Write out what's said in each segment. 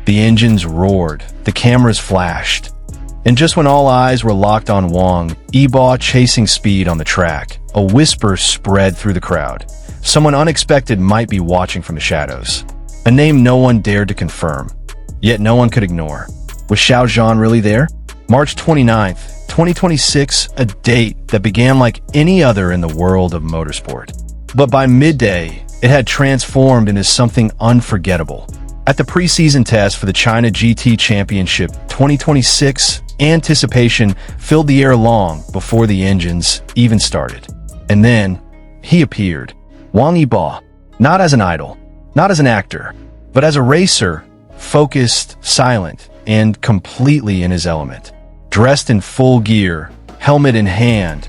The engines roared, the cameras flashed. And just when all eyes were locked on Wang Yibo chasing speed on the track, a whisper spread through the crowd. Someone unexpected might be watching from the shadows. A name no one dared to confirm, yet no one could ignore. Was Xiao Zhan really there? March 29th, 2026, a date that began like any other in the world of motorsport. But by midday, it had transformed into something unforgettable. At the preseason test for the China GT Championship 2026, anticipation filled the air long before the engines even started. And then, he appeared. Wang Yibo, not as an idol, not as an actor, but as a racer, focused, silent, and completely in his element. Dressed in full gear, helmet in hand,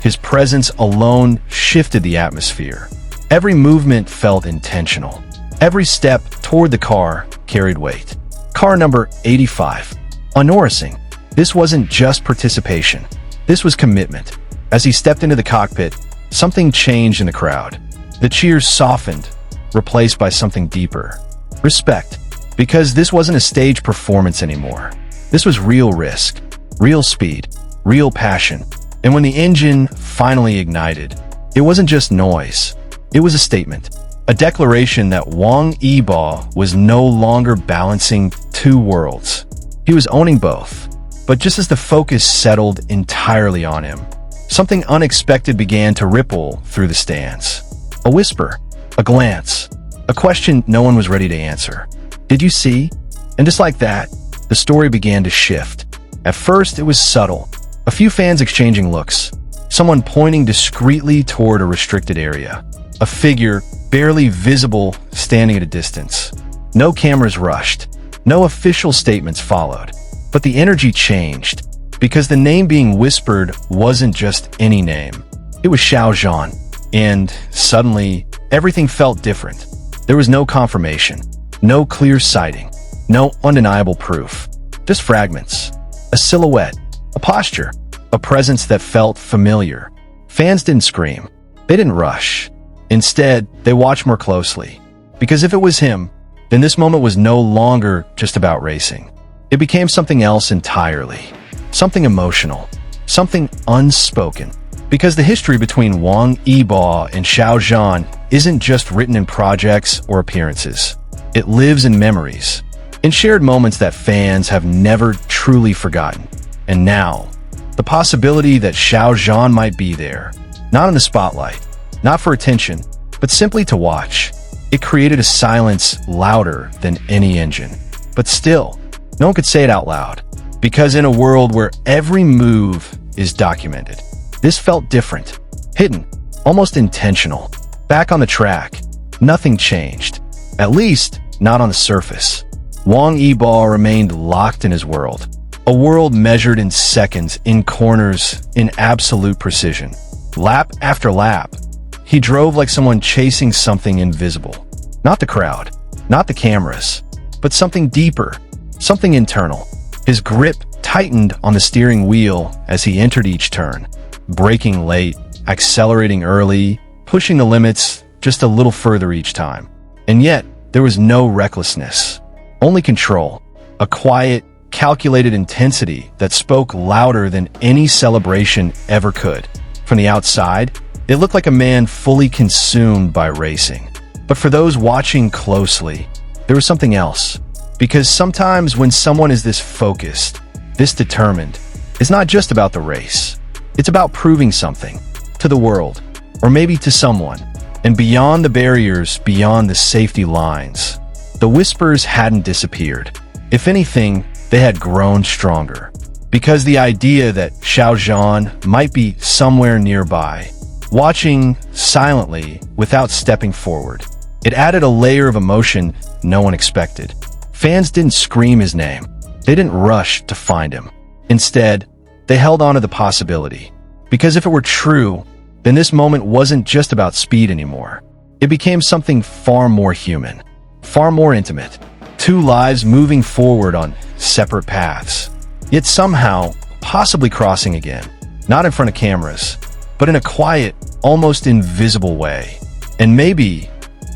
his presence alone shifted the atmosphere. Every movement felt intentional. Every step toward the car carried weight. Car number 85. Unnoticing. This wasn't just participation. This was commitment. As he stepped into the cockpit, something changed in the crowd. The cheers softened, replaced by something deeper. Respect. Because this wasn't a stage performance anymore. This was real risk, real speed, real passion. And when the engine finally ignited, it wasn't just noise. It was a statement. A declaration that Wang Yibo was no longer balancing two worlds. He was owning both. But just as the focus settled entirely on him, something unexpected began to ripple through the stands. A whisper, a glance, a question no one was ready to answer. Did you see? And just like that, the story began to shift. At first, it was subtle. A few fans exchanging looks. Someone pointing discreetly toward a restricted area. A figure barely visible standing at a distance. No cameras rushed. No official statements followed. But the energy changed, because the name being whispered wasn't just any name. It was Xiao Zhan. And suddenly, everything felt different. There was no confirmation, no clear sighting, no undeniable proof. Just fragments, a silhouette, a posture, a presence that felt familiar. Fans didn't scream. They didn't rush. Instead, they watched more closely. Because if it was him, then this moment was no longer just about racing. It became something else entirely. Something emotional. Something unspoken. Because the history between Wang Yibo and Xiao Zhan isn't just written in projects or appearances. It lives in memories, in shared moments that fans have never truly forgotten. And now, the possibility that Xiao Zhan might be there, not in the spotlight, not for attention, but simply to watch. It created a silence louder than any engine. But still, no one could say it out loud. Because in a world where every move is documented, this felt different, hidden, almost intentional. Back on the track, nothing changed. At least, not on the surface. Wang Yibo remained locked in his world. A world measured in seconds, in corners, in absolute precision. Lap after lap, he drove like someone chasing something invisible. Not the crowd, not the cameras, but something deeper, something internal. His grip tightened on the steering wheel as he entered each turn, braking late, accelerating early, pushing the limits just a little further each time. And yet, there was no recklessness, only control, a quiet, calculated intensity that spoke louder than any celebration ever could. From the outside, it looked like a man fully consumed by racing. But for those watching closely, there was something else. Because sometimes when someone is this focused, this determined, it's not just about the race. It's about proving something to the world, or maybe to someone. And beyond the barriers, beyond the safety lines, the whispers hadn't disappeared. If anything, they had grown stronger. Because the idea that Xiao Zhan might be somewhere nearby, watching silently without stepping forward, it added a layer of emotion no one expected. Fans didn't scream his name. They didn't rush to find him. Instead, they held on to the possibility. Because if it were true, then this moment wasn't just about speed anymore. It became something far more human, far more intimate. Two lives moving forward on separate paths, yet somehow possibly crossing again. Not in front of cameras, but in a quiet, almost invisible way. And maybe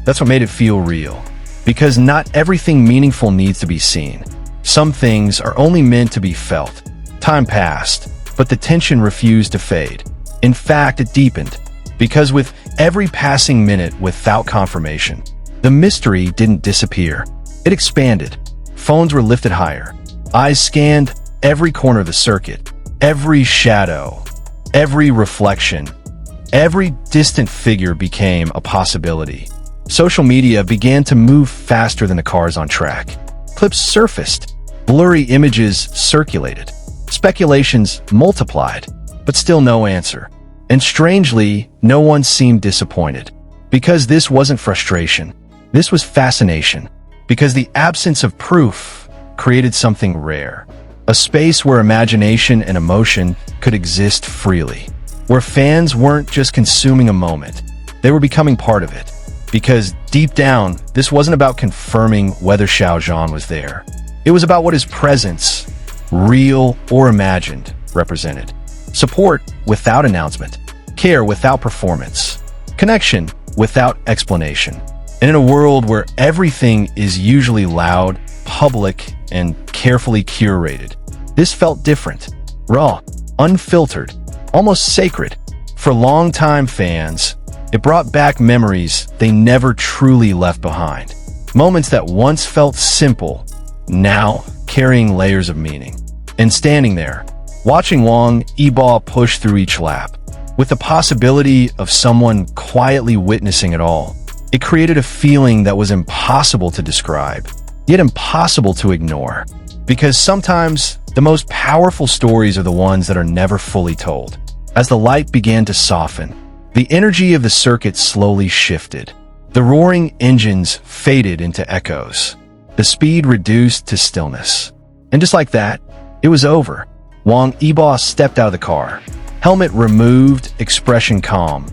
that's what made it feel real. Because not everything meaningful needs to be seen. Some things are only meant to be felt. Time passed, but the tension refused to fade. In fact, it deepened. Because with every passing minute without confirmation, the mystery didn't disappear. It expanded. Phones were lifted higher. Eyes scanned every corner of the circuit. Every shadow, every reflection, every distant figure became a possibility. Social media began to move faster than the cars on track. Clips surfaced. Blurry images circulated. Speculations multiplied, but still no answer. And strangely, no one seemed disappointed. Because this wasn't frustration. This was fascination. Because the absence of proof created something rare. A space where imagination and emotion could exist freely. Where fans weren't just consuming a moment. They were becoming part of it. Because deep down, this wasn't about confirming whether Xiao Zhan was there. It was about what his presence, real or imagined, represented. Support without announcement. Care without performance. Connection without explanation. And in a world where everything is usually loud, public, and carefully curated, this felt different. Raw, unfiltered, almost sacred. For longtime fans, it brought back memories they never truly left behind. Moments that once felt simple, now carrying layers of meaning. And standing there, watching Wang Yibo push through each lap, with the possibility of someone quietly witnessing it all, it created a feeling that was impossible to describe, yet impossible to ignore. Because sometimes the most powerful stories are the ones that are never fully told. As the light began to soften, the energy of the circuit slowly shifted. The roaring engines faded into echoes. The speed reduced to stillness. And just like that, it was over. Wang Yibo stepped out of the car. Helmet removed, expression calm.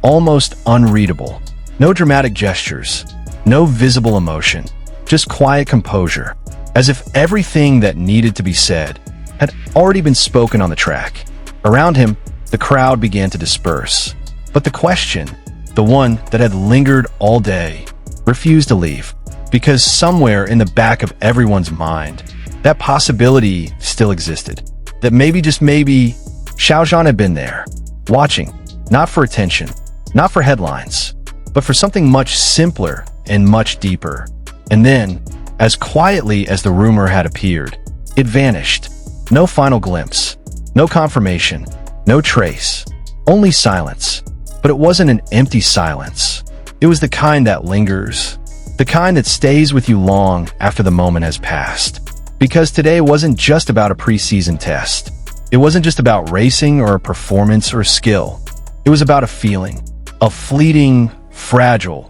Almost unreadable. No dramatic gestures. No visible emotion. Just quiet composure. As if everything that needed to be said had already been spoken on the track. Around him, the crowd began to disperse. But the question, the one that had lingered all day, refused to leave. Because somewhere in the back of everyone's mind, that possibility still existed. That maybe, just maybe, Xiao Zhan had been there, watching, not for attention, not for headlines, but for something much simpler and much deeper. And then, as quietly as the rumor had appeared, it vanished. No final glimpse, no confirmation, no trace, only silence. But it wasn't an empty silence. It was the kind that lingers, the kind that stays with you long after the moment has passed. Because today wasn't just about a preseason test. It wasn't just about racing or a performance or skill. It was about a feeling, a fleeting, fragile,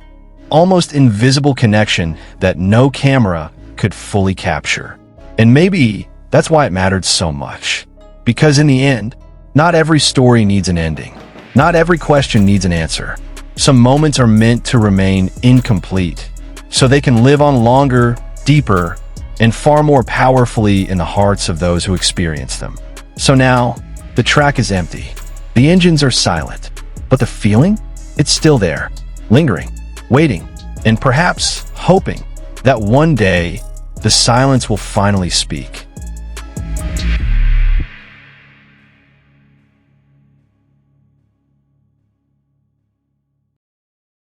almost invisible connection that no camera could fully capture. And maybe that's why it mattered so much. Because in the end, not every story needs an ending. Not every question needs an answer. Some moments are meant to remain incomplete, so they can live on longer, deeper, and far more powerfully in the hearts of those who experience them. So now, the track is empty. The engines are silent. But the feeling? It's still there, lingering, waiting, and perhaps hoping that one day the silence will finally speak.